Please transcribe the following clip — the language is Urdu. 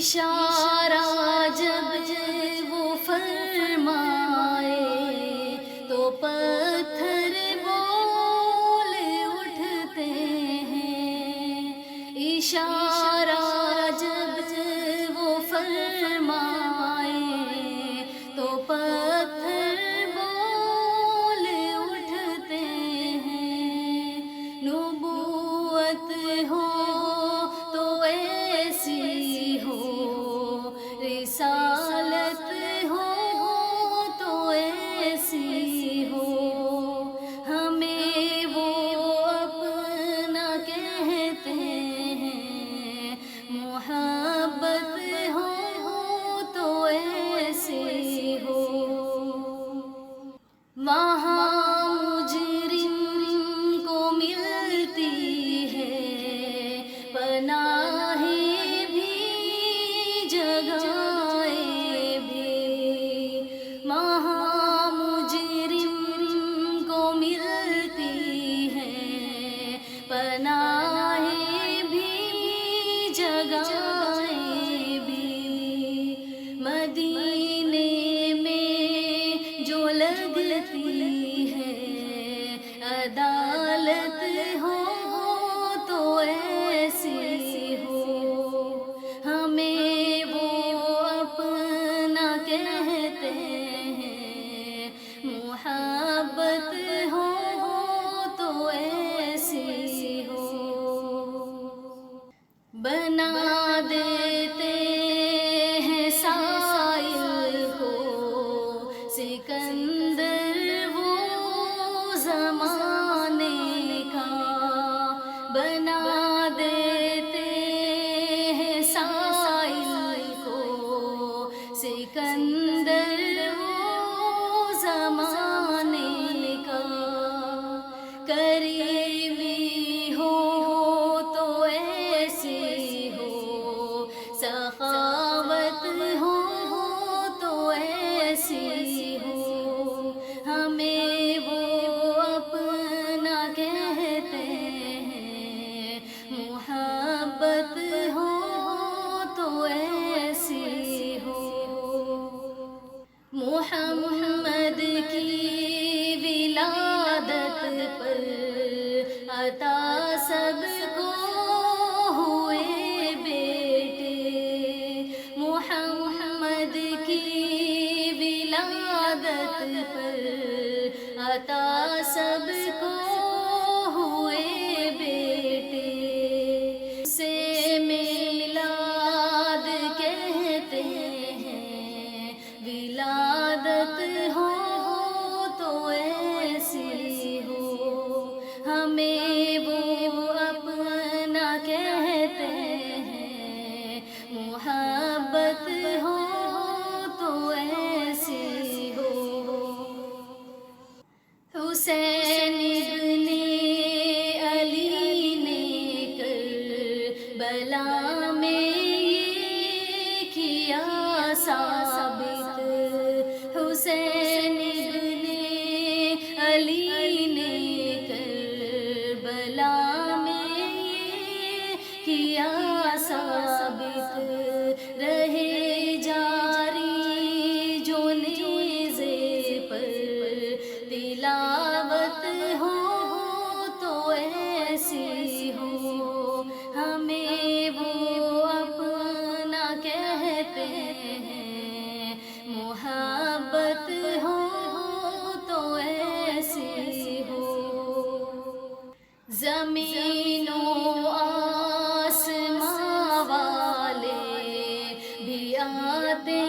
اشارہ جب وہ فرمائے تو پتھر بول اٹھتے ہیں، اشارہ جب وہ فرمائے تو پتھر بول اٹھتے ہیں، نبوت ہو تو ایسی ہو، رسالت ہو تو ایسی ہو، ہمیں وہ اپنا کہتے ہیں، محبت ہو تو ایسی ہو۔ وہاں مجرم کو ملتی ہے پناہ بھی جگہیں بھی، وہاں مجرم کو ملتی ہے پناہ بھی جگہیں بھی، مدینے میں جو لگتی ہے عدالت ہو تو ایسی ہو، ہمیں وہ اپنا کہتے ہیں، محبت ہو تو ایسی ہو، بنا دیتے ہیں سائل کو سکندر وہ زمانے کا، بنا دیتے ہیں سائل کو سکندر وہ زمانے کا، کریمی ہو تو ایسی ہو، سخاوت ہو تو ایسی ہو، ہمیں وہ اپنا کہتے ہیں، محبت ہو تو ایسی ہو، محمد کی ولادت پر عطا سب کو ہوئے بیٹے، محمد کی ولادت پر عطا سب کو ہوئے بیٹے، سے میلاد کہتے ہیں، ولادت ہو تو ایسی ہو، ہمیں وہ اپنا کہتے ہیں، محبت ہو تو ایسی ہو، حسین ابن علی نے کربلا میں یہ کیا ثابت، حسین ابن علی نے کربلا میں یہ کیا ثابت، رہے جاری جو نیزے پر تلاوت ہو تو ایسی ہو، ہمیں وہ اپنا کہتے ہیں، محبت ہو تو ایسی ہو، زمین و آسمان والے بھی آتے